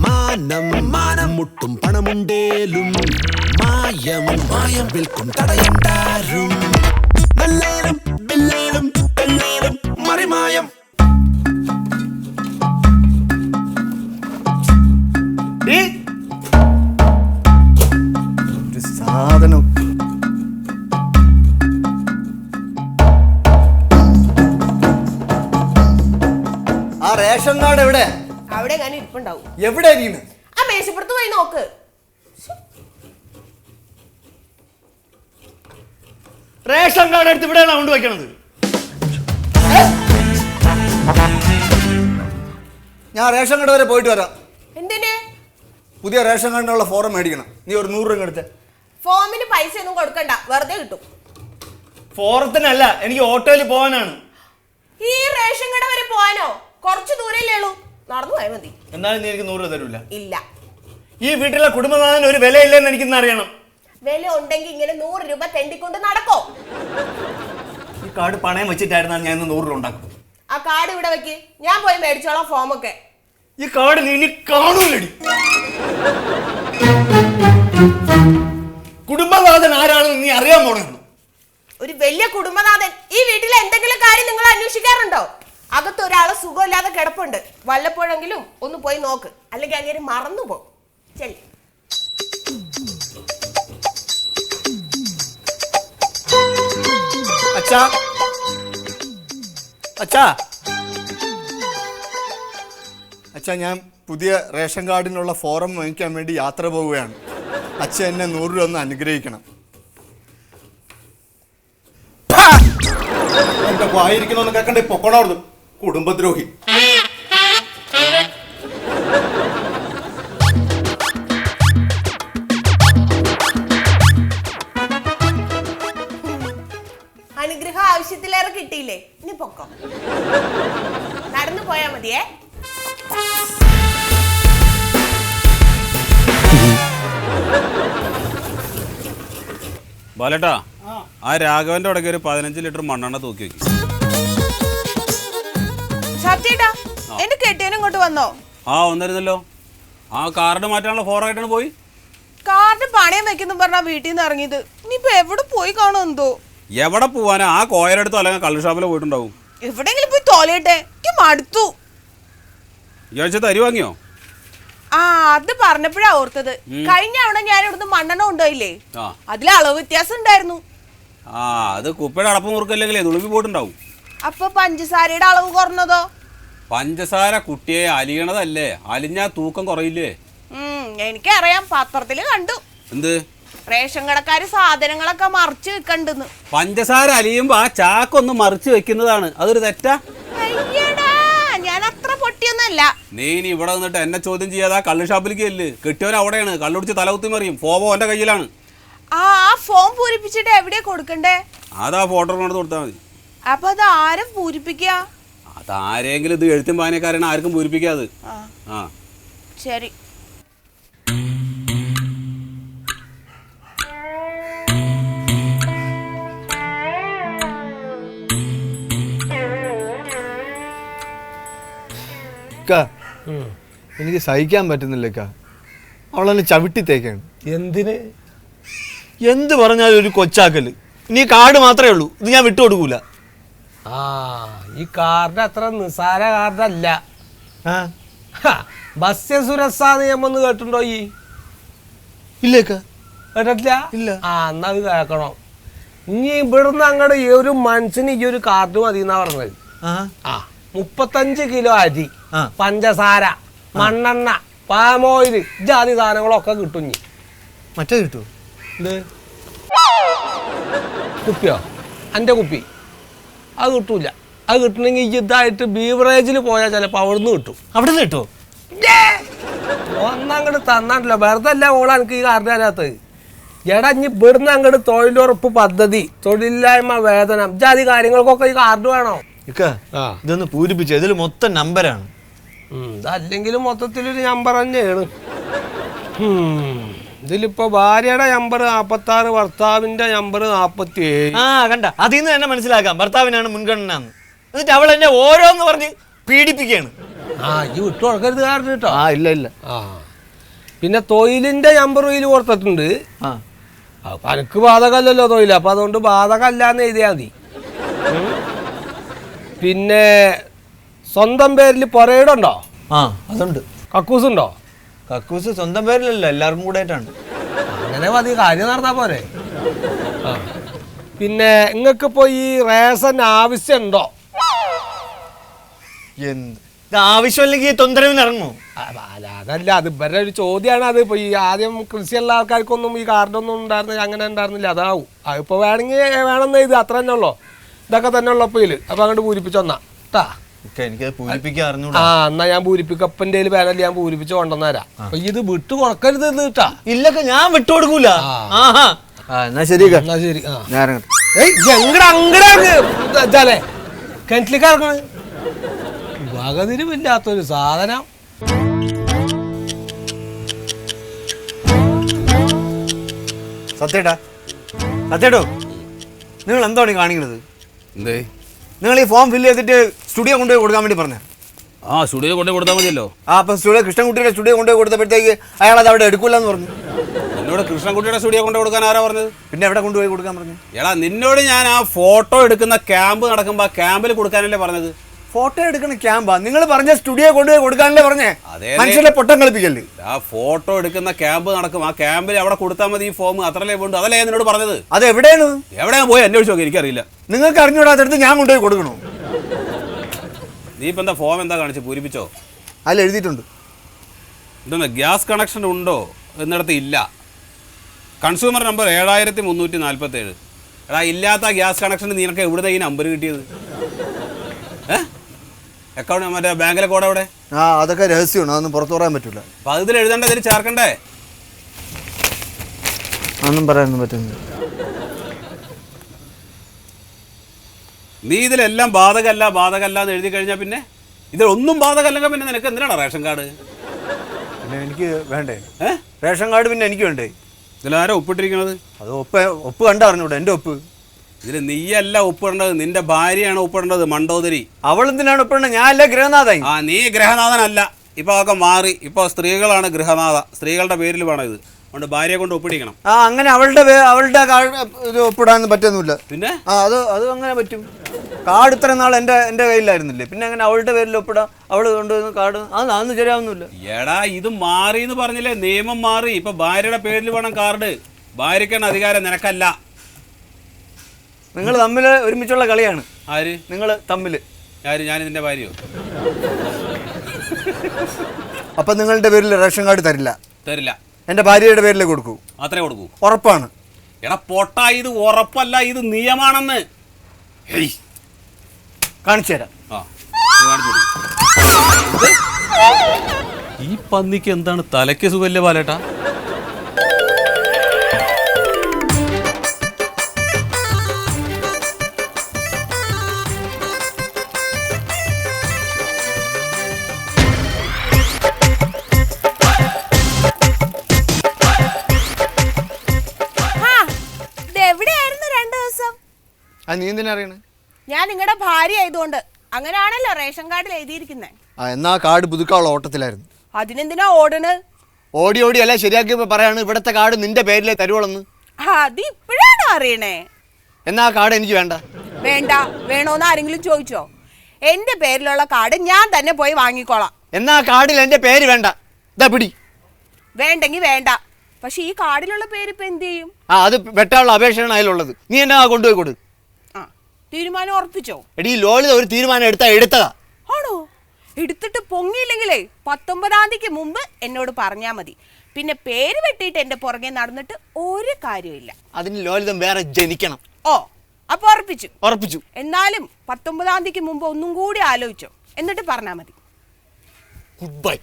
മാനം മാനം മുട്ടും പണമുണ്ടേലും മായം മായം വിൽക്കും തടയണ്ടാരും നല്ലേലും ബില്ലേലും പെണ്ണേലും മറിമായം സാധനം ആ റേഷൻ കാർഡ് എവിടെ? അവിടെ ഞാൻ ഇരിപ്പുണ്ടാവും. എവിടെ? ആ മേശപ്പുറത്ത് പോയി നോക്ക്. റേഷൻ കാർഡ് എടുത്ത് ഇവിടെയാണ് കൊണ്ട് വെക്കണത്. ഞാൻ റേഷൻ കാർഡ് വരെ പോയിട്ട് വരാം. എന്തിന്? പുതിയ റേഷൻ കാർഡിനുള്ള ഫോറം മേടിക്കണം. നീ ഒരു 100 രൂപ എടുത്ത്. ഫോമിന് പൈസ ഒന്നും കൊടുക്കണ്ട, വെറുതെ കിട്ടും. ഫോറത്തിനല്ല, എനിക്ക് ഓട്ടോയിൽ പോകാനാണ്. ഈ റേഷൻ കട വരെ പോവാനോ? കുറച്ച് ദൂരല്ലേ ഉള്ളൂ, നടന്നു പോയാൽ മതി. എന്നാലും നീ എനിക്ക് 100 രൂപ തരൂല. ഇല്ല. ഈ വീട്ടിലെ കുടുംബനാഥന് ഒരു വിലയില്ലെന്ന് എനിക്കിന്ന് അറിയണം. വില ഉണ്ടെങ്കിൽ ഇങ്ങനെ 100 രൂപ തെണ്ടിക്കൊണ്ട് നടക്കോ? ഈ കാർഡ് പണയം വെച്ചിട്ടായിരുന്നാണ് ഞാൻ 100 രൂപ ഉണ്ടാക്കും. ആ കാർഡ് ഇവിടെ വെക്ക്, ഞാൻ പോയി മേടിച്ചോളാം ഫോമൊക്കെ. ഈ കാർഡ് നീ ഇനി കാണൂലടി. കുടുംബനാഥൻ ആരാണെന്ന് നീ അറിയാൻ പോണുള്ളൂ. ഒരു വലിയ കുടുംബനാഥൻ ഈ വീട്ടിലെ എന്തെങ്കിലും കാര്യം നിങ്ങൾ അന്വേഷിക്കാറുണ്ടോ? അകത്ത് ഒരാളെ സുഖമില്ലാതെ കിടപ്പുണ്ട്, വല്ലപ്പോഴെങ്കിലും ഒന്ന് പോയി നോക്ക്, അല്ലെങ്കിൽ അങ്ങനെ മറന്നുപോ. ചെല്ലി അച്ഛാ, അച്ഛാ, അച്ഛാ, ഞാൻ പുതിയ റേഷൻ കാർഡിനുള്ള ഫോറം വാങ്ങിക്കാൻ വേണ്ടി യാത്ര പോവുകയാണ്. അച്ഛൻ എന്നെ 100 രൂപ ഒന്ന് അനുഗ്രഹിക്കണം. എന്റെ വായിരിക്കുന്നൊന്നും കേൾക്കണ്ടേ, പൊക്കണോർന്നു കുടുംബദ്രോഹി. അനുഗ്രഹം ആവശ്യത്തിലേറെ കിട്ടിയില്ലേ, ഇനി പൊക്കോ. നടന്നു പോയാ മതിയേ. ബാലേട്ടാ, ആ രാഘവന്റെ അടക്കം ഒരു 15 ലിറ്റർ മണ്ണെണ്ണ തൂക്കി വെക്കും. സത്യേട്ടാ, എന്റെ കെട്ടിയനും ഇങ്ങോട്ട് വന്നോ? ആ വന്നിരുന്നല്ലോ. ആ കാർഡ് മാറ്റാനുള്ള ഫോറായിട്ടാണ് പോയി. കാർഡ് പണയം വെക്കുന്നു പറഞ്ഞാ വീട്ടിൽ നിന്ന് ഇറങ്ങിയത്. ഇനിയിപ്പോ എവിടെ പോയി കാണോ എന്തോ. എവിടെ പോവാനാ? ആ കോയലെടുത്തോ അല്ലെങ്കിൽ കള്ള് ഷാപ്പിലോ പോയിട്ടുണ്ടാവും. എവിടെങ്കിലും പോയി തോലട്ടെ, എനിക്ക് മടുത്തു. ഈ ആഴ്ച തരി വാങ്ങിയോ? ആ, അത് പറഞ്ഞപ്പോഴാ ഓർത്തത്. കഴിഞ്ഞ അവിടെ ഞാൻ ഇവിടുന്ന് മണ്ണെണ്ണ കൊണ്ടുപോയില്ലേ, അതിലെ അളവ് വ്യത്യാസം ഉണ്ടായിരുന്നു. ആ, അത് കുപ്പയുടെ അടപ്പ് മുറുക്കല്ലെങ്കിലേ തുളുമ്പി പോയിട്ടുണ്ടാവും. അപ്പൊ പഞ്ചസാരയുടെ അളവ് കുറഞ്ഞതോ? പഞ്ചസാര കുട്ടിയെ അലിയണതല്ലേ, അലിഞ്ഞാ തൂക്കം കുറയില്ലേ? എനിക്കറിയാം, പത്രത്തില് കണ്ടു. എന്ത്? റേഷൻ കടക്കാര് സാധനങ്ങളൊക്കെ മറിച്ച് വെക്കണ്ടെന്ന്. പഞ്ചസാര അലിയുമ്പോ ആ ചാക്കൊന്ന് മറിച്ച് വെക്കുന്നതാണ്, അതൊരു തെറ്റാ? അയ്യടാ, ഞാൻ അത്ര പൊട്ടിയൊന്നല്ല. നീ ഇനി ഇവിടെ നിന്നിട്ട് എന്നെ ചോദ്യം ചെയ്യാതെ കള്ള് ഷാപ്പിലേക്ക് അല്ലേ? കെട്ടിയവൻ അവിടെയാണ്, കള്ളുടിച്ച് തലകുത്തി മറിയും. ഫോമോ എന്റെ കയ്യിലാണ്. ആ ഫോം പൂരിപ്പിച്ചിട്ട് എവിടെയാ കൊടുക്കണ്ടേ? അതാ ഫോട്ടോ കൊണ്ട് കൊടുത്താൽ മതി. അപ്പൊ അത് ആരും പൂരിപ്പിക്ക? അതാരെങ്കിലും ഇത് എഴുത്തും വായനക്കാരാണ്, ആർക്കും പൂരിപ്പിക്കാത്. ആ ശരി. എനിക്ക് സഹിക്കാൻ പറ്റുന്നില്ല. അവളെന്നെ ചവിട്ടിത്തേക്കാണ്. എന്തിന്? എന്ത് പറഞ്ഞാലും ഒരു കൊച്ചാക്കല്. ഇനി കാർഡ് മാത്രമേ ഉള്ളൂ, ഇത് ഞാൻ വിട്ടുകൊടുക്കൂല. ആ, ഈ കാർഡ് അത്ര നിസാര കാർഡല്ല. ഭക്ഷ്യ സുരക്ഷാ നിയമം ഒന്ന് കേട്ടിട്ടുണ്ടോ? ഈ ഇല്ലേക്കാ, കേട്ടിട്ടില്ല? ഇല്ല. ആ, എന്നാ അത് കേൾക്കണം. ഇനി ഇവിടുന്ന് അങ്ങോട്ട് ഈ ഒരു മനുഷ്യന് ഈ ഒരു കാർഡ് മതി എന്നാ പറഞ്ഞത്. ആ, 35 കിലോ അരി, പഞ്ചസാര, മണ്ണെണ്ണ, പാമോയില്, ജാതി സാധനങ്ങളൊക്കെ കിട്ടും. ഇനി മറ്റേ കിട്ടുമോ? ഇത് കുപ്പിയോ? എൻ്റെ കുപ്പി അത് കിട്ടൂല. അത് കിട്ടണമെങ്കിൽ ഇതായിട്ട് ബീവറേജിൽ പോയാൽ ചിലപ്പോൾ അവിടുന്ന് കിട്ടും. അവിടെ നിന്ന് കിട്ടുമോ? ഒന്നങ്ങോട്ട് തന്നാണ്ടല്ലോ, വെറുതെ അല്ല ഓളാ എനിക്ക് ഈ കാർഡ് തരാത്തത്. എടാ, ഇനി ഇവിടുന്ന് അങ്ങോട്ട് തൊഴിലുറപ്പ് പദ്ധതി, തൊഴിലില്ലായ്മ വേതനം, ജാതി കാര്യങ്ങൾക്കൊക്കെ ഈ കാർഡ് വേണോ? ഇതൊന്ന് പൂരിപ്പിച്ചു, ഇതിൽ മൊത്തം നമ്പരാണ്. ഇതല്ലെങ്കിലും മൊത്തത്തിലൊരു നമ്പർ തന്നെയാണ്. ഇതിലിപ്പോ ഭാര്യയുടെ നമ്പർ 46, ഭർത്താവിന്റെ നമ്പർ 47. കണ്ട, അതിൽ നിന്ന് തന്നെ മനസ്സിലാക്കാം ഭർത്താവിനാണ് മുൻഗണന. എന്നിട്ട് അവൾ എന്നെ ഓരോന്ന് പറഞ്ഞ് പീഡിപ്പിക്കുകയാണ്. ആ ഈ വിട്ടു കൊടുക്കരുത് കാരണം കേട്ടോ. ആ ഇല്ല ഇല്ല. ആ പിന്നെ തൊഴിലിന്റെ നമ്പർ ഇതിൽ കൊടുത്തിട്ടുണ്ട്. ആ അപ്പൊ എനിക്ക് ബാധകമല്ലല്ലോ തൊഴിൽ, അപ്പൊ അതുകൊണ്ട് ബാധകമല്ലാന്ന് എഴുതിയാൽ മതി. പിന്നെ സ്വന്തം പേരിൽ പൊരയിടുണ്ടോ? ആ അതുണ്ട്. കക്കൂസ് ഉണ്ടോ? കക്കൂസ് സ്വന്തം പേരിലല്ല, എല്ലാവർക്കും കൂടെ ആയിട്ടാണ്. അങ്ങനെ മതി, കാര്യം നടന്നാ പോരെ. ആ പിന്നെ നിങ്ങൾക്കിപ്പോ ഈ റേഷൻ ആവശ്യമുണ്ടോ? എന്ത് ഇത് ആവശ്യമില്ലെങ്കിൽ തൊന്തരവിന് ഇറങ്ങുമോ? അതല്ല, അത് ഇവരുടെ ഒരു ചോദ്യമാണ്. അത് ഇപ്പൊ ഈ ആദ്യം കൃഷിയുള്ള ആൾക്കാർക്കൊന്നും ഈ കാർഡൊന്നും ഉണ്ടായിരുന്നില്ല, അങ്ങനെ ഉണ്ടായിരുന്നില്ല. അതാവും അതിപ്പോ വേണമെങ്കിൽ വേണമെന്ന് ഇത് അത്ര തന്നെ ഉള്ളോ, ഇതൊക്കെ തന്നെ ഉള്ളൂ. അപ്പോൾ ഇതിൽ അപ്പൊ അങ്ങോട്ട് പൂരിപ്പിച്ചൊന്നാ കേട്ടാ. എനിക്ക് പൂരിപ്പിക്കാൻ അറിഞ്ഞൂടാ. ആ എന്നാ ഞാൻ പൂരിപ്പിക്കും. അപ്പൻ്റെ പാനൽ ഞാൻ പൂരിപ്പിച്ച് കൊണ്ടുവന്നേരാം. അപ്പൊ ഇത് വിട്ടു കൊടുക്കരുത് കേട്ടാ. ഇല്ലൊക്കെ ഞാൻ വിട്ടുകൊടുക്കൂല. എന്നാ ശരി എന്നാ ശരി. ആ ഞാൻ അങ്ങടാ കിണറ്റിലേക്ക് ഇറങ്ങണ് വകതിരിവില്ലാത്തൊരു സാധനം. സത്യേട്ടാ, സത്യേട്ടോ, നിങ്ങൾ എന്താണ് കാണിക്കുന്നത്? എന്തേ? നിങ്ങൾ ഈ ഫോം ഫില്ല് ചെയ്തിട്ട് സ്റ്റുഡിയോ കൊണ്ടുപോയി കൊടുക്കാൻ വേണ്ടി പറഞ്ഞ. ആ സ്റ്റുഡിയോ കൊണ്ടുപോയി കൊടുത്താൽ മതിയല്ലോ. ആ അപ്പം സ്റ്റുഡിയോ കൃഷ്ണൻകുട്ടിയുടെ സ്റ്റുഡിയോ കൊണ്ടുപോയി കൊടുത്തപ്പോഴത്തേക്ക് അയാൾ അത് അവിടെ എടുക്കൂലെന്ന് പറഞ്ഞു. എന്നോട് കൃഷ്ണൻകുട്ടിയുടെ സ്റ്റുഡിയോ കൊണ്ടു കൊടുക്കാൻ ആരാ പറഞ്ഞത്? പിന്നെ എവിടെ കൊണ്ടുപോയി കൊടുക്കാൻ പറഞ്ഞു? എടാ നിന്നോട് ഞാൻ ആ ഫോട്ടോ എടുക്കുന്ന ക്യാമ്പ് നടക്കുമ്പോ ആ ക്യാമ്പിൽ കൊടുക്കാനല്ലേ പറഞ്ഞത്. ഫോട്ടോ എടുക്കുന്ന ക്യാമ്പാ നിങ്ങൾ പറഞ്ഞ സ്റ്റുഡിയോ കൊണ്ടുപോയി കൊടുക്കാനല്ലേ പറഞ്ഞേ? മനുഷ്യരെ പൊട്ടം കളിപ്പിക്കല്ലേ. ആ ഫോട്ടോ എടുക്കുന്ന ക്യാമ്പ് നടക്കും, ആ ക്യാമ്പിൽ അവിടെ കൊടുത്താൽ മതി ഈ ഫോം, അത്രല്ലേ വേണ്ടു. അതല്ലേ ഞാൻ നിന്നോട് പറഞ്ഞത്. അത് എവിടെയാണ്? എവിടെയാ പോയി അന്വേഷിച്ചു നോക്കി, എനിക്കറിയില്ല. നിങ്ങൾക്ക് അറിഞ്ഞൂടാത്തടുത്ത് ഞാൻ കൊണ്ടുപോയി കൊടുക്കണോ? നീ ഇപ്പം എന്താ ഫോം എന്താ കാണിച്ച് പൂരിപ്പിച്ചോ? അതിൽ എഴുതിയിട്ടുണ്ട്. ഇതൊന്ന് ഗ്യാസ് കണക്ഷൻ ഉണ്ടോ എന്നിടത്ത് ഇല്ല. Consumer number 7347. എടാ ഇല്ലാത്ത ഗ്യാസ് കണക്ഷൻ നിനക്ക് എവിടുന്ന ഈ നമ്പർ കിട്ടിയത്? അക്കൗണ്ട് മറ്റേ ബാങ്കിലെ കോഡ് എവിടെ? ആ അതൊക്കെ രഹസ്യമാണ്, അതൊന്നും പുറത്തു പറയാൻ പറ്റില്ല. അപ്പം അതിൽ എഴുതണ്ടേ, ഇതിൽ ചേർക്കണ്ടേ? ഒന്നും പറയാനൊന്നും പറ്റുന്നില്ല. നീ ഇതിലെല്ലാം ബാധകല്ല ബാധകല്ല എന്ന് എഴുതി കഴിഞ്ഞാൽ പിന്നെ ഇതിലൊന്നും ബാധകല്ലെങ്കിൽ പിന്നെ നിനക്ക് എന്തിനാണ് റേഷൻ കാർഡ്? പിന്നെ എനിക്ക് വേണ്ടേ റേഷൻ കാർഡ്? പിന്നെ എനിക്ക് വേണ്ടേ? ഇതിലാരോ ഒപ്പിട്ടിരിക്കുന്നത്? അത് ഒപ്പ് കണ്ടറിഞ്ഞൂടെ? എൻ്റെ ഒപ്പ് ഇതിൽ നീയല്ല ഒപ്പിടേണ്ടത്, നിന്റെ ഭാര്യയാണ് ഒപ്പിടേണ്ടത്, മണ്ടോദരി. അവൾ എന്തിനാണ് ഒപ്പിടേണ്ടത്? ഞാൻ അല്ല ഗൃഹനാഥൻ. ആ നീ ഗൃഹനാഥനല്ല, ഇപ്പൊ അതൊക്കെ മാറി. ഇപ്പൊ സ്ത്രീകളാണ് ഗൃഹനാഥ, സ്ത്രീകളുടെ പേരിൽ വേണം ഇത്. അതുകൊണ്ട് ഭാര്യയെ കൊണ്ട് ഒപ്പിടിക്കണം. ആ അങ്ങനെ അവളുടെ ഇത് ഒപ്പിടാൻ പറ്റുന്നില്ല. പിന്നെ അത് അങ്ങനെ പറ്റും. കാർഡ് ഇത്ര നാൾ എൻ്റെ കയ്യിലായിരുന്നില്ലേ, പിന്നെ അങ്ങനെ അവളുടെ പേരിൽ ഒപ്പിടാം. അവള് കൊണ്ടുവന്ന് കാർഡ് അതൊന്നും ശരിയാവുന്നില്ല. എടാ ഇത് മാറി എന്ന് പറഞ്ഞില്ലേ, നിയമം മാറി. ഇപ്പൊ ഭാര്യയുടെ പേരിൽ വേണം കാർഡ്. ഭാര്യക്കാണ് അധികാരം, നിനക്കല്ല. നിങ്ങൾ തമ്മിൽ ഒരുമിച്ചുള്ള കളിയാണ്. ആര്? നിങ്ങൾ തമ്മിൽ. ആര്? ഞാൻ ഇതിന്റെ ഭാര്യയോ? അപ്പൊ നിങ്ങളുടെ പേരിൽ റേഷൻ കാർഡ് തരില്ല? തരില്ല. എൻ്റെ ഭാര്യയുടെ പേരിൽ കൊടുക്കൂ? അത്രേ കൊടുക്കൂ. ഉറപ്പാണ്? എടാ പൊട്ട, ഇത് ഉറപ്പല്ല, ഇത് നിയമാണെന്ന്. കാണിച്ചു തരാം. ഈ പന്നിക്ക് എന്താണ് തലയ്ക്ക് സുഖല്ലേ ബാലേട്ടാ? നീ എന്തിനാ അറിയണേ? ഞാൻ നിങ്ങളുടെ ഭാര്യ ആയതുകൊണ്ട്. അങ്ങനെയാണല്ലോ റേഷൻ കാർഡിൽ എഴുതിയിരിക്കുന്നത്. എന്നാ കാർഡ് പുതുക്കാനുള്ള ഓട്ടത്തിലായിരുന്നു. അതിനെന്തിനാ ഓടണ്? ഓടി അല്ല ശരിയാക്കിയപ്പോ പറയാണ് ഇവിടത്തെ കാർഡ് നിന്റെ പേരിലേ തരുവോളെന്ന്. അത് ഇപ്പോഴാണ് അറിയണേ. എന്നാ കാർഡ് എനിക്ക് വേണ്ട. വേണ്ട വേണോന്ന് ആരെങ്കിലും ചോദിച്ചോ? എന്റെ പേരിലുള്ള കാർഡ് ഞാൻ തന്നെ പോയി വാങ്ങിക്കോളാം. എന്നാ കാർഡിൽ എന്റെ പേര് വേണ്ട. ഇതാ പിടി. വേണ്ടെങ്കി വേണ്ട. പക്ഷെ ഈ കാർഡിലുള്ള പേര് ഇപ്പൊ എന്ത് ചെയ്യും? അത് വെട്ടാനുള്ള അപേക്ഷയാണ് അതിലുള്ളത്. നീ എന്നാ കൊണ്ടുപോയി കൊടു. തീരുമാനം ഉറപ്പിച്ചോ? എടീ ലോളിത ഒരു തീരുമാനം എടുത്തതാ. ആണോ? എടുത്തിട്ട് പൊങ്ങിയില്ലെങ്കിലേ 19-ാം തീയതിക്ക് മുമ്പ് എന്നോട് പറഞ്ഞാ മതി. പിന്നെ പേര് വെട്ടിയിട്ട് എന്റെ പുറകെ നടന്നിട്ട് ഒരു കാര്യമില്ല. അതിന് ലോലിതം വേറെ ജനിക്കണം. ഓ അപ്പൊ ഉറപ്പിച്ചു. എന്നാലും 19-ാം തീയതിക്ക് മുമ്പ് ഒന്നും കൂടി ആലോചിച്ചോ, എന്നിട്ട് പറഞ്ഞാ മതി. Good bye.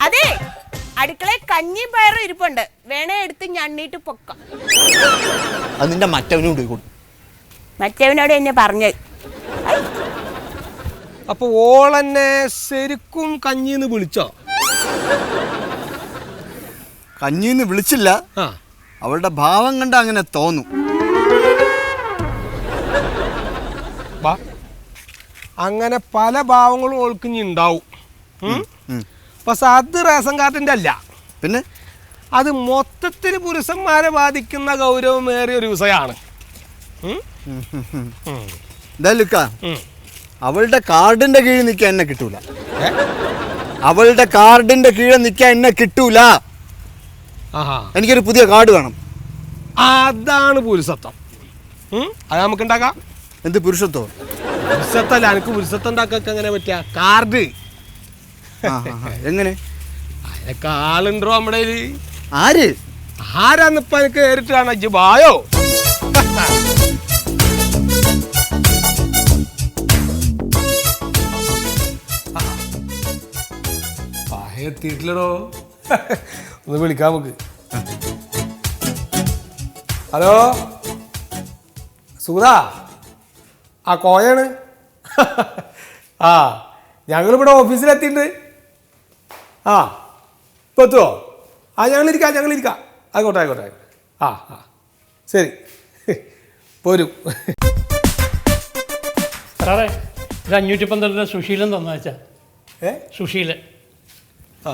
അതെ, അടുക്കളയിൽ കഞ്ഞിയും പയറും ഇരിപ്പുണ്ട്, വേണേ എടുത്ത് ഞണ്ണിട്ട് പൊക്കാം. അത് നിന്റെ മറ്റവനോട് കൊടുക്കും. മറ്റവനോട് എന്നെ പറഞ്ഞത്. അപ്പൊ ഓളെന്നെ ശരിക്കും കഞ്ഞിന്ന് വിളിച്ചോ? കഞ്ഞിന്ന് വിളിച്ചില്ല, അവളുടെ ഭാവം കണ്ട അങ്ങനെ തോന്നും. അങ്ങനെ പല ഭാവങ്ങളും ഓൾക്കിഞ്ഞി ഉണ്ടാവും. പക്ഷെ അത് റേഷൻ കാർഡിന്റെ അല്ല, പിന്നെ അത് മൊത്തത്തിൽ പുരുഷന്മാരെ ബാധിക്കുന്ന ഗൗരവമേറിയ ഒരു വിഷയമാണ്. എന്തായാലും അവളുടെ കാർഡിന്റെ കീഴിൽ നിൽക്കാൻ എന്നെ കിട്ടൂല. അവളുടെ കാർഡിന്റെ കീഴിൽ നിൽക്കാൻ എന്നെ കിട്ടൂല. എനിക്കൊരു പുതിയ കാർഡ് വേണം. അതാണ് പുരുഷത്വം. അത് നമുക്ക് ഉണ്ടാക്കാം. എന്ത് പുരുഷത്വം? പുരുഷത്തല്ല, എനിക്ക് പുരുഷത്വം ഉണ്ടാക്കാൻ എങ്ങനെ പറ്റിയ കാർഡ് എങ്ങനെ? അതിനൊക്കെ ആളുണ്ടോ നമ്മുടെ കയ്യില്? ആര്? ആരാന്നിപ്പ എനിക്ക് നേരിട്ട് കാണാൻ ഇജ്ജ് ബായോ? എത്തിയിട്ടില്ലടോ, ഒന്ന് വിളിക്കാം നമുക്ക്. ഹലോ സുഗത, ആ കോയാണ്. ആ ഞങ്ങളിവിടെ ഓഫീസിലെത്തിയിട്ടുണ്ട്. ആ ഇപ്പം എത്തുമോ? ആ ഞങ്ങളിരിക്കാം. ആയിക്കോട്ടെ. ആ ശരി പോരും. സാറേ, ഒരു 512 സുശീലൻ തന്നു വെച്ചാ. സുശീലൻ. ആ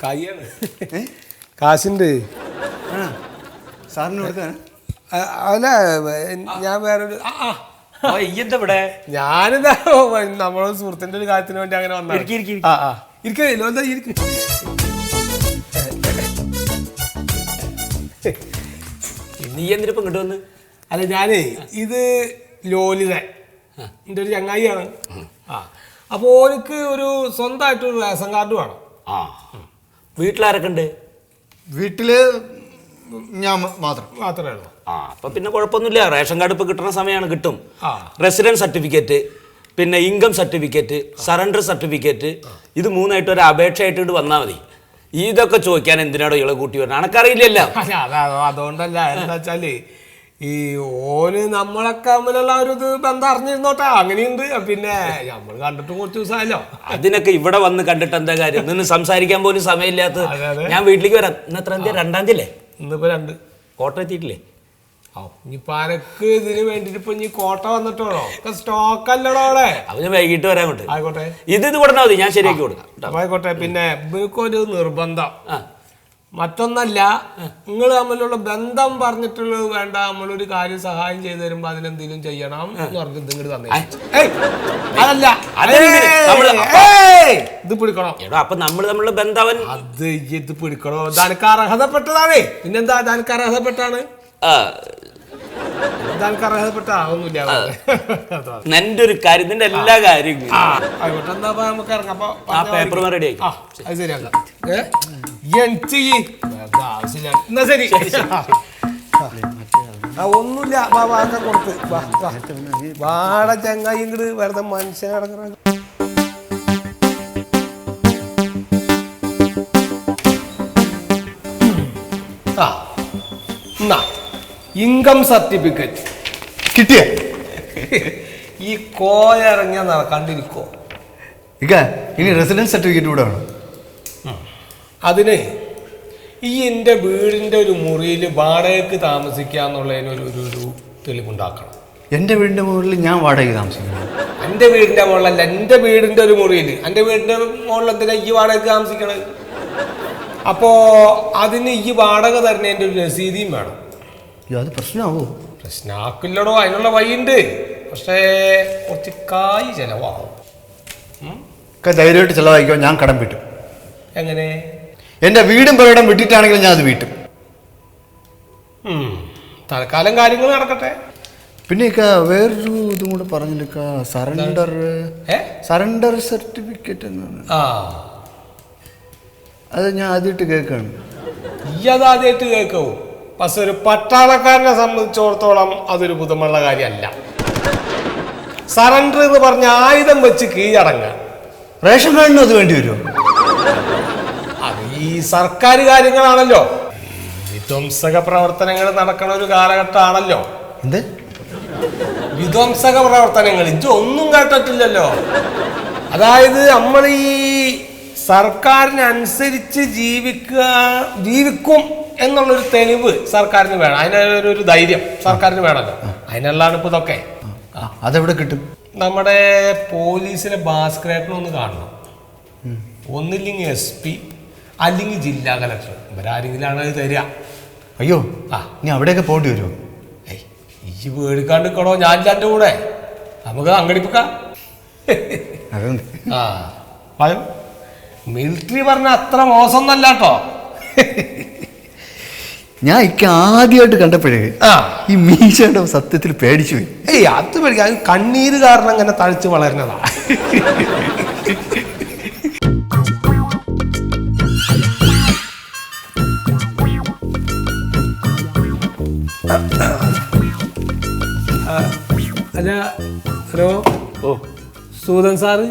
കയ്യാണ്, കാശുണ്ട്. സാറിന് കൊടുക്കാൻ? അല്ല, ഞാൻ വേറൊരു ഇവിടെ ഞാനിതാ നമ്മളെ സുഹൃത്തിന്റെ ഒരു കാര്യത്തിന് വേണ്ടി അങ്ങനെ വന്നു. ഇരിക്കല്ലോ, എന്താ ഇരിക്കും. നീ എന്തിനിപ്പം ഇങ്ങോട്ട് വന്ന്? അല്ല, ഞാനേ ഇത് ലോലിതൻ എൻ്റെ ഒരു ചങ്ങായിയാണ്. അപ്പോൾ ഓനിക്ക് ഒരു സ്വന്തമായിട്ടൊരു റേഷൻ കാർഡ് വേണം. വീട്ടിലാരൊക്കെ ഉണ്ട്? വീട്ടില് ഞാൻ മാത്രമേ ഉള്ളൂ. അപ്പൊ പിന്നെ കുഴപ്പമൊന്നുമില്ല. റേഷൻ കാർഡ് ഇപ്പൊ കിട്ടുന്ന സമയമാണ്, കിട്ടും. റെസിഡൻസ് സർട്ടിഫിക്കറ്റ്, പിന്നെ ഇൻകം സർട്ടിഫിക്കറ്റ്, സറണ്ടർ സർട്ടിഫിക്കറ്റ്, ഇത് 3ആയിട്ട് ഒരു അപേക്ഷയായിട്ട് വന്നാൽ മതി. ഇതൊക്കെ ചോദിക്കാൻ എന്തിനാടോ ഇളെ കൂട്ടി വരണം? എനക്കറിയില്ലല്ലോ. അതുകൊണ്ടല്ല, എന്താ വെച്ചാല് ഈ ഓന് നമ്മളൊക്കെ തമ്മിലുള്ള ഒരു ഇത് ബന്ധം അറിഞ്ഞിരുന്നോട്ടെ, അങ്ങനെയുണ്ട്. പിന്നെ നമ്മൾ കണ്ടിട്ട് കുറച്ച് ദിവസമായല്ലോ. അതിനൊക്കെ ഇവിടെ വന്ന് കണ്ടിട്ട് എന്താ കാര്യം? നിന്ന് സംസാരിക്കാൻ പോലും സമയമില്ലാത്ത ഞാൻ വീട്ടിലേക്ക് വരാം. ഇന്ന് എത്ര തീയതി? 2-ാം തീയതി അല്ലേ? ഇന്നിപ്പോ 2. കോട്ടയം എത്തിയിട്ടില്ലേ? ഇനിയിപ്പോ ആരൊക്കെ ഇതിന് വേണ്ടിട്ട് ഇപ്പൊ ഇനി കോട്ട വന്നിട്ടുള്ളോ? സ്റ്റോക്ക് അല്ലടോ അവിടെ. അവന് വൈകിട്ട് വരാൻ കൊണ്ട്. ആയിക്കോട്ടെ, ഇത് കൊടുത്താൽ മതി, ഞാൻ ശരിയാക്കി കൊടുക്കാം. ആയിക്കോട്ടെ. പിന്നെ ഇവർക്കൊരു നിർബന്ധം മറ്റൊന്നല്ല, നിങ്ങൾ തമ്മിലുള്ള ബന്ധം പറഞ്ഞിട്ടുള്ളത് വേണ്ട. നമ്മളൊരു കാര്യം സഹായം ചെയ്തു തരുമ്പോ അതിനെന്തെങ്കിലും ചെയ്യണം എന്ന് പറഞ്ഞിട്ട് ഇങ്ങോട്ട് തന്നെ. അതല്ല, ഇത് പിടിക്കണം. അപ്പൊ നമ്മൾ തമ്മിലുള്ള ബന്ധവൻ അത് ഇത് പിടിക്കണോ? ദാനക്ക് അർഹതപ്പെട്ടതാണേ. പിന്നെന്താ ദാനക്ക് അർഹതപ്പെട്ടാണ്? ദാനക്ക് അർഹതപ്പെട്ട ഒന്നുമില്ല. എന്റെ ഒരു കാര്യം, നിന്റെ എല്ലാ കാര്യങ്ങളും ആയിക്കോട്ടെ. എന്താ നമുക്ക് ഇറങ്ങാം. പേപ്പർ റെഡി ആയി. അത് ശരിയാക്കാം. എന്നാ ശരി. ഒന്നുമില്ല, കൊടുത്ത് വാട ചങ്ങായി ഇങ്ങട് വെറുതെ മനുഷ്യനടങ്ങ. ഇൻകം സർട്ടിഫിക്കറ്റ് കിട്ടിയ ഈ കോയിറങ്ങിയ കണ്ടിരിക്കോ? ഇനി റെസിഡൻസ് സർട്ടിഫിക്കറ്റ് കൂടെ വേണം. അതിന് ഈ എൻ്റെ വീടിൻ്റെ ഒരു മുറിയിൽ വാടകയ്ക്ക് താമസിക്കാന്നുള്ളതിനൊരു തെളിവുണ്ടാക്കണം. എൻ്റെ വീടിൻ്റെ മുകളിൽ ഞാൻ വാടകയ്ക്ക് താമസിക്കുന്നു. എൻ്റെ വീടിൻ്റെ മുകളിലല്ല, എൻ്റെ വീടിൻ്റെ ഒരു മുറിയിൽ. എൻ്റെ വീടിൻ്റെ മുകളിൽ എന്തിനാ ഈ വാടകയ്ക്ക് താമസിക്കണത്? അപ്പോൾ അതിന് ഈ വാടക തരുന്നതിൻ്റെ ഒരു രസീതിയും വേണം. അത് പ്രശ്നമാവോ? പ്രശ്നമാക്കില്ലടോ, അതിനുള്ള വഴിയുണ്ട്. പക്ഷേ കുറച്ച് കായ് ചിലവാകും. ധൈര്യമായിട്ട് ചിലവായിക്കോ, ഞാൻ കടം വിട്ടും. എങ്ങനെ? എൻ്റെ വീടും പേരിടം വിട്ടിട്ടാണെങ്കിലും ഞാൻ അത് വീട്ടും. തൽക്കാലം കാര്യങ്ങൾ നടക്കട്ടെ. പിന്നെ വേറൊരു ഇതും കൂടെ പറഞ്ഞില്ല, സറണ്ടർ സർട്ടിഫിക്കറ്റ് എന്നാണ്. അത് ഞാൻ ആദ്യമായിട്ട് കേൾക്കാണ്. ഈ അതാദ്യമായിട്ട് കേൾക്കാവൂ. പക്ഷെ ഒരു പട്ടാളക്കാരനെ സംബന്ധിച്ചിടത്തോളം അതൊരു പുതുമുള്ള കാര്യമല്ല. സറണ്ടർ എന്ന് പറഞ്ഞ ആയുധം വെച്ച് കീഴടങ്ങുക. റേഷൻ കാർഡിനും അത് വേണ്ടി വരുമോ? അത് ഈ സർക്കാർ കാര്യങ്ങളാണല്ലോ. വിധ്വംസക പ്രവർത്തനങ്ങൾ നടക്കുന്ന ഒരു കാലഘട്ടമാണല്ലോ. എന്ത് വിധ്വംസക പ്രവർത്തനങ്ങൾ? ഇതൊന്നും കേട്ടിട്ടില്ലല്ലോ. അതായത് നമ്മൾ ഈ സർക്കാരിനനുസരിച്ച് ജീവിക്കും എന്നുള്ളൊരു തെളിവ് സർക്കാരിന് വേണം. അതിനൊരു ധൈര്യം സർക്കാരിന് വേണമല്ലോ. അതിനുള്ളതാണ് ഇപ്പൊ ഇതൊക്കെ. അതെവിടെ കിട്ടും? നമ്മുടെ പോലീസിലെ ഭാസ്കരേട്ടനൊന്ന് കാണണം. ഒന്നില്ലെങ്കിൽ SP അല്ലെങ്കിൽ ജില്ലാ കലക്ടർ, ഇവരാരെങ്കിലാണ് അത് തരിക. അയ്യോ ഇനി അവിടെയൊക്കെ പോകേണ്ടി വരുമോ? ഈ പേടിക്കാണ്ട് നിൽക്കണോ? ഞാനില്ല എൻ്റെ കൂടെ, നമുക്ക് സംഘടിപ്പിക്കാം. ആ പറയും. മിലിറ്ററി പറഞ്ഞ അത്ര മോശം ഒന്നല്ല കേട്ടോ. ഞാൻ ആദ്യമായിട്ട് കണ്ടപ്പോഴേ ഈ മീശയുടെ സത്യത്തിൽ പേടിച്ചു പോയി. അത് പേടിക്കാം, കണ്ണീര് കാരണം അങ്ങനെ തഴച്ച് വളരുന്നതാ. അല്ല, ഹലോ. ഓ, സൂദൻ സാറ്?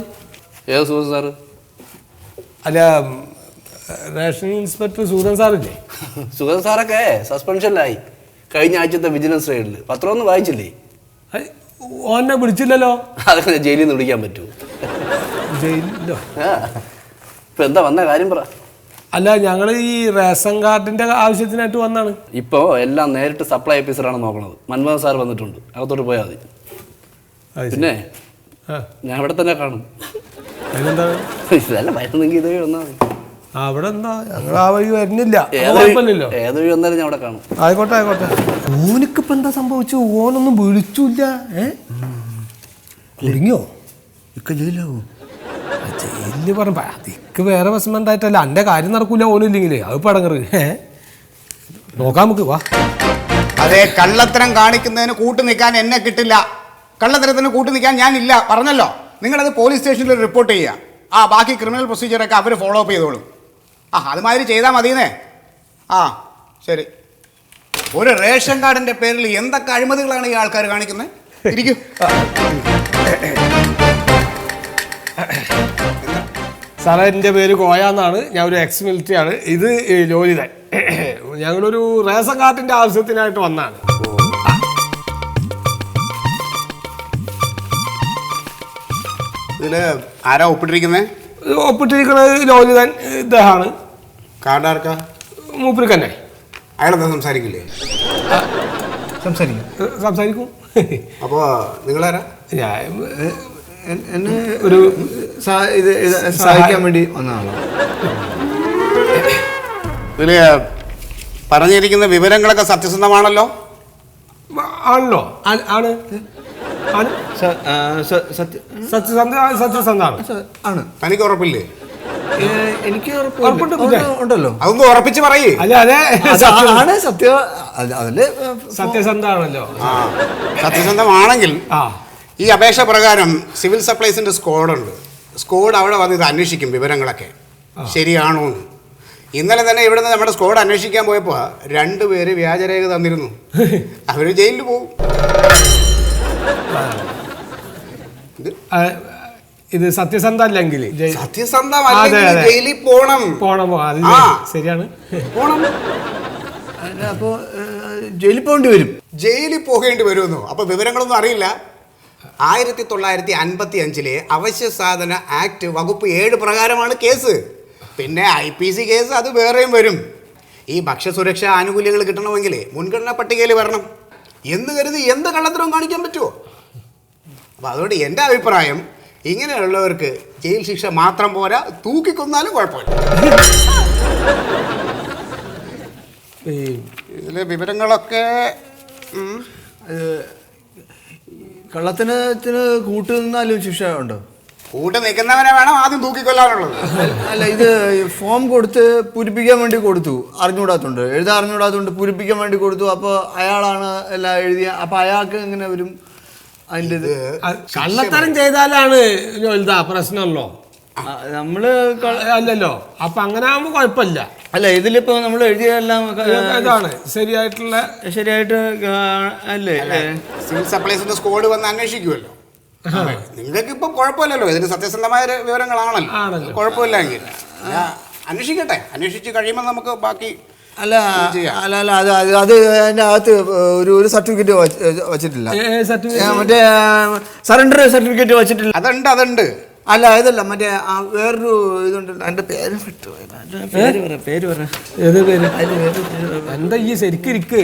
ഏത് സൂദൻ സാറ്? അല്ല, റേഷൻ ഇൻസ്പെക്ടർ സൂദൻ സാറില്ലേ? സുഗതൻ സാറൊക്കെ സസ്പെൻഷനിലായി കഴിഞ്ഞ ആഴ്ചത്തെ വിജിലൻസ് റെയ്ഡിൽ. പത്രമൊന്നും വായിച്ചില്ലേ? ഓനെ പിടിച്ചില്ലല്ലോ. അതൊക്കെ ജയിലിൽ നിന്ന് വിളിക്കാൻ പറ്റുമോ? ജയിലിലോ? ഇപ്പൊ എന്താ വന്ന കാര്യം പറ. അല്ല, ഞങ്ങൾ ഈ റേഷൻ കാർഡിന്റെ ആവശ്യത്തിനായിട്ട് വന്നാണ്. ഇപ്പോൾ എല്ലാം നേരിട്ട് സപ്ലൈ ഓഫീസറാണ് നോക്കണത്. മൻമോഹൻ സാർ വന്നിട്ടുണ്ട്, അകത്തോട്ട് പോയാൽ മതി. പിന്നെ ഞാൻ ഇവിടെ തന്നെ കാണും. അതിനെന്താണ്? ഇതല്ല വരുന്നെങ്കിൽ ഇതുവഴി വന്നാൽ മതി. അവിടെ എന്താ, ഞങ്ങൾ ആ വഴി വരുന്നില്ല. ഏതൊഴി വന്നാലും ഞാൻ അവിടെ കാണും. ആയിക്കോട്ടെ ആയിക്കോട്ടെ. ഓനിക്കിപ്പോ എന്താ സംഭവിച്ചു? ഓനൊന്നും വിളിച്ചില്ല. കുടുങ്ങിയോ? ഇക്ക ജയിലാവോ? ജയിലില് പറഞ്ഞ അതിക്ക് വേറെ വിഷമം ആയിട്ടല്ല, എന്റെ കാര്യം നടക്കൂല ഓനില്ലെങ്കിലേ. അത് പടങ്ങറ്. നോക്കാം നമുക്ക്. വാ. അതെ, കള്ളത്തരം കാണിക്കുന്നതിന് കൂട്ടു നിൽക്കാൻ എന്നെ കിട്ടില്ല. കള്ളത്തരത്തിന് കൂട്ടു നിൽക്കാൻ ഞാനില്ല, പറഞ്ഞല്ലോ. നിങ്ങളത് പോലീസ് സ്റ്റേഷനിൽ റിപ്പോർട്ട് ചെയ്യുക. ബാക്കി ക്രിമിനൽ പ്രൊസീജിയറൊക്കെ അവർ ഫോളോ അപ്പ് ചെയ്തോളും. അതുമാതിരി ചെയ്താൽ മതിയെന്നേ. ശരി. ഒരു റേഷൻ കാർഡിന്റെ പേരിൽ എന്തൊക്കെ അഴിമതികളാണ് ഈ ആൾക്കാർ കാണിക്കുന്നത്. ഇരിക്കൂ. സാറേ, എൻ്റെ പേര് കോയാന്നാണ്. ഞാൻ ഒരു എക്സ് മിലിറ്ററി ആണ്. ഇത് ലോലിതൻ. ഞങ്ങളൊരു റേഷൻ കാർഡിന്റെ ആവശ്യത്തിനായിട്ട് വന്നാണ്. ഇതില് ആരാ ഒപ്പിട്ടിരിക്കുന്നത്? ഒപ്പിട്ടിരിക്കുന്നത് ലോലിതൻ ഇദ്ദേഹമാണ്. കാർഡ് ആർക്കാ? മൂപ്പർക്ക് തന്നെ. അയാളെന്താ സംസാരിക്കില്ലേ? സംസാരിക്കും. അപ്പോൾ നിങ്ങളാരാ? എന്നെ ഒരു സഹായിക്കാൻ വേണ്ടി വന്നതാണോ? ഇതില് പറഞ്ഞിരിക്കുന്ന വിവരങ്ങളൊക്കെ സത്യസന്ധമാണല്ലോ? ആണല്ലോ. ആണ്. സത്യസന്ധമാണ്. തനിക്ക് ഉറപ്പില്ലേ? എനിക്ക് ഉണ്ടല്ലോ. അതൊന്ന് ഉറപ്പിച്ച് പറയേ. അല്ല, അതെ അതില് സത്യസന്ധമാണല്ലോ. സത്യസന്ധമാണെങ്കിൽ ഈ അപേക്ഷ പ്രകാരം സിവിൽ സപ്ലൈസിന്റെ സ്ക്വാഡുണ്ട്. സ്ക്വാഡ് അവിടെ വന്ന് ഇത് അന്വേഷിക്കും വിവരങ്ങളൊക്കെ ശരിയാണോ എന്ന്. ഇന്നലെ തന്നെ ഇവിടുന്ന് നമ്മുടെ സ്ക്വാഡ് അന്വേഷിക്കാൻ പോയപ്പോൾ 2 പേര് വ്യാജരേഖ തന്നിരുന്നു. അവര് ജയിലിൽ പോകും. ഇത് സത്യസന്ധ അല്ലെങ്കിൽ സത്യസന്ധമല്ലെങ്കിൽ ജയിലിൽ പോണം. ശരിയാണ്. പോണം. അപ്പോ ജയിലിൽ പോകേണ്ടി വരും. ജയിലിൽ പോകേണ്ടി വരുമെന്നോ? അപ്പൊ വിവരങ്ങളൊന്നും അറിയില്ല. 1955 അവശ്യ സാധന ആക്ട് വകുപ്പ് 7 പ്രകാരമാണ് കേസ്. പിന്നെ IPC കേസ് അത് വേറെയും വരും. ഈ ഭക്ഷ്യസുരക്ഷാ ആനുകൂല്യങ്ങൾ കിട്ടണമെങ്കിൽ മുൻഗണനാ പട്ടികയിൽ വരണം എന്ന് കരുതി എന്ത് കള്ളത്തരവും കാണിക്കാൻ പറ്റുമോ? അപ്പോൾ അതുകൊണ്ട് എൻ്റെ അഭിപ്രായം, ഇങ്ങനെയുള്ളവർക്ക് ജയിൽ ശിക്ഷ മാത്രം പോരാ, തൂക്കിക്കൊന്നാലും കുഴപ്പമില്ല. ഇതിലെ വിവരങ്ങളൊക്കെ കള്ളത്തിന് കൂട്ടു നിന്നാലും ശിക്ഷ ഉണ്ടോ? കൂട്ട് നിൽക്കുന്നവനെ വേണം ആദ്യം തൂക്കിക്കൊല്ലാനുള്ളത്. അല്ല, ഇത് ഫോം കൊടുത്ത് പൂരിപ്പിക്കാൻ വേണ്ടി കൊടുത്തു. അറിഞ്ഞുകൂടാത്തുണ്ട്, എഴുതാൻ അറിഞ്ഞുകൂടാത്തുണ്ട്, പൂരിപ്പിക്കാൻ വേണ്ടി കൊടുത്തു. അപ്പോൾ അയാളാണ് എല്ലാം എഴുതിയ. അപ്പോൾ അയാൾക്ക് എങ്ങനെ വരും അതിൻ്റെ ഇത്? കള്ളത്തരം ചെയ്താലാണ് പ്രശ്നമല്ലോ. നമ്മള് അല്ലല്ലോ. അപ്പൊ അങ്ങനെ ആകുമ്പോ കുഴപ്പമില്ല. അല്ല, ഇതിലിപ്പോ നമ്മൾ എഴുതിയതെല്ലാം ഇതാണ് ശരിയായിട്ട് അല്ലേ? സിവിൽ സപ്ലൈസിന്റെ സ്ക്വാഡ് വന്ന് അന്വേഷിക്കുമല്ലോ. നിങ്ങൾക്ക് ഇപ്പൊ കുഴപ്പമില്ലല്ലോ, ഇതിന് സത്യസന്ധമായ വിവരങ്ങളാണല്ലോ. കുഴപ്പമില്ല എങ്കിൽ അന്വേഷിക്കട്ടെ. അന്വേഷിച്ച് കഴിയുമ്പോൾ നമുക്ക് ബാക്കി. അല്ല അല്ല അല്ല അത് അതിൻ്റെ അകത്ത് ഒരു സർട്ടിഫിക്കറ്റ് വച്ചിട്ടില്ല. മറ്റേ സറണ്ടർ സർട്ടിഫിക്കറ്റ് വച്ചിട്ടില്ല. അതുണ്ട്. അല്ല ഇതല്ല മറ്റേ വേറൊരു ഇതുണ്ടല്ലോ എൻ്റെ പേര് വിട്ടു പേര് പറ ഏത് പേര് എന്താ ഈ ശരിക്കും ഇരിക്ക്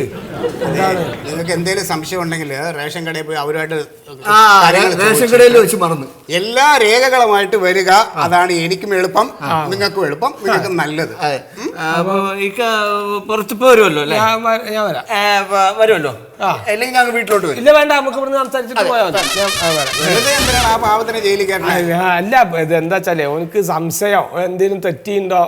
നിങ്ങൾക്ക് എന്തെങ്കിലും സംശയം ഉണ്ടെങ്കിൽ റേഷൻ കടയിൽ പോയി അവരുമായിട്ട് റേഷൻ കടയിൽ വെച്ച് മറന്നു എല്ലാ രേഖകളുമായിട്ട് വരിക. അതാണ് എനിക്കും എളുപ്പം, നിങ്ങൾക്കും എളുപ്പം, നിങ്ങൾക്ക് നല്ലത്. അപ്പൊ പുറത്തിപ്പോ വരുമല്ലോ അല്ലേ? ഞാൻ വരാം. വരുമല്ലോ അല്ലെങ്കിൽ ഞങ്ങൾ വീട്ടിലോട്ട് വരും. ഇല്ല വേണ്ട, നമുക്ക് ഇവിടെ സംസാരിച്ചിട്ട് പോയാൽ മതി. വെറുതെ എന്തിനാണ് ആ പാവത്തിനെ ജയിലിൽ കയറണത്? അല്ല ഇത് എന്താ വെച്ചാലേ എനിക്ക് സംശയം എന്തെങ്കിലും തെറ്റിയുണ്ടോ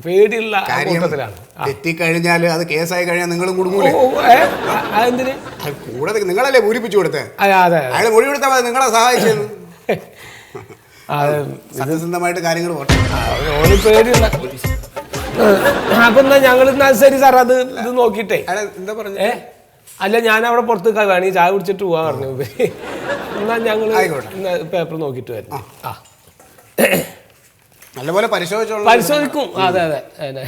പേടിയുള്ള കൂട്ടത്തിലാണ്. തെറ്റിക്കഴിഞ്ഞാല് അത് കേസായി കഴിഞ്ഞാൽ നിങ്ങളും കുടുങ്ങൂലേ? അതെന്തിന് കൂടെ നിങ്ങളല്ലേ പൂരിപ്പിച്ചു കൊടുത്തേ? അതെ അയാൾ മൊഴി കൊടുത്താൽ മതി നിങ്ങളെ സഹായിച്ചത്. സത്യസന്ധമായിട്ട് കാര്യങ്ങൾ പോട്ടെ. ഓന് പേടിയുള്ള അപ്പൊ എന്നാ ഞങ്ങൾ ശരി സാർ അത് ഇത് നോക്കിട്ടേ. എന്താ പറഞ്ഞേ? അല്ല ഞാൻ അവിടെ പുറത്ത് വേണമെങ്കിൽ ചായ കുടിച്ചിട്ട് പോവാ പറഞ്ഞു. എന്നാ ഞങ്ങൾ പേപ്പർ നോക്കിട്ട് വരും. നല്ലപോലെ പരിശോധിക്കും. അതെ അതെ അതെ.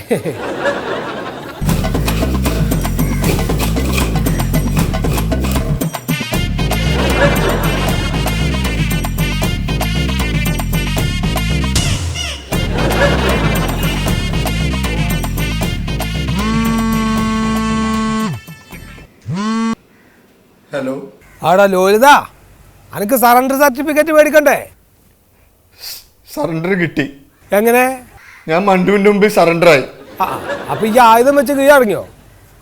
ഹലോ ആടാ ലോലിത, അനക്ക് സറണ്ടർ സർട്ടിഫിക്കറ്റ് മേടിക്കണ്ടേ? സറണ്ടർ കിട്ടി. എങ്ങനെ? ഞാൻ മണ്ടുവിൻ്റെ മുമ്പിൽ സറണ്ടറായി. അപ്പൊ ഈ ആയുധം വെച്ച് കീഴടങ്ങിയോ?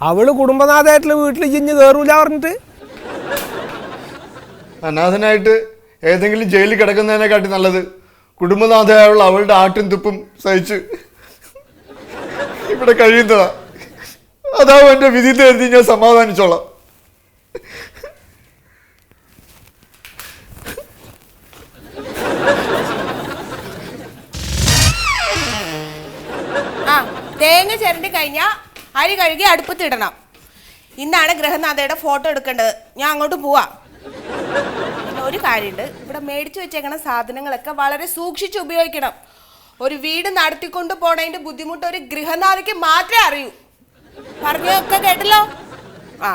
അവള് കുടുംബനാഥമായിട്ടുള്ള വീട്ടിൽ ഇഞ്ഞ് കയറൂല പറഞ്ഞിട്ട് അനാഥനായിട്ട് ഏതെങ്കിലും ജയിലിൽ കിടക്കുന്നതിനെക്കാട്ടി നല്ലത് കുടുംബനാഥയായുള്ള അവളുടെ ആട്ടും തുപ്പും സഹിച്ച് ഇവിടെ കഴിയുന്നതാ. അതാവും എൻ്റെ വിധി കരുതി ഞാൻ സമാധാനിച്ചോളാം. തേങ്ങ ചിരണ്ടി കഴിഞ്ഞാൽ അരി കഴുകി അടുപ്പത്തിടണം. ഇന്നാണ് ഗൃഹനാഥയുടെ ഫോട്ടോ എടുക്കേണ്ടത്. ഞാൻ അങ്ങോട്ട് പോവാം. പിന്നെ ഒരു കാര്യമുണ്ട്, ഇവിടെ മേടിച്ചു വെച്ചേക്കണ സാധനങ്ങളൊക്കെ വളരെ സൂക്ഷിച്ച് ഉപയോഗിക്കണം. ഒരു വീട് നടത്തിക്കൊണ്ട് പോണതിന്റെ ബുദ്ധിമുട്ട് ഒരു ഗൃഹനാഥയ്ക്ക് മാത്രമേ അറിയൂ. പറഞ്ഞൊക്കെ കേട്ടല്ലോ? ആ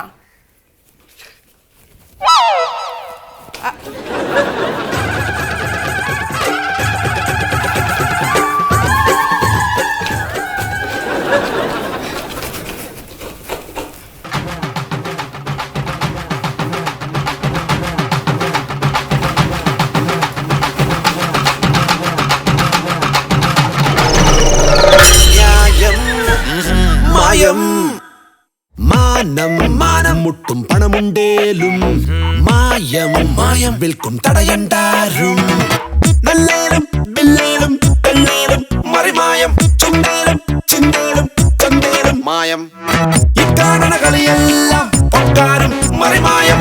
മാനം മുട്ടും പണമുണ്ടേലും മായം വിൽക്കും തടയണ്ടാരും. നല്ലേലും ബില്ലേലും പെണ്ണേലും മറിമായം ചുണ്ടേലും ചിന്തേലും ചന്തേലും മായം. ഈ കാണണ കളിയെല്ലാം പൊക്കാനും മറിമായം.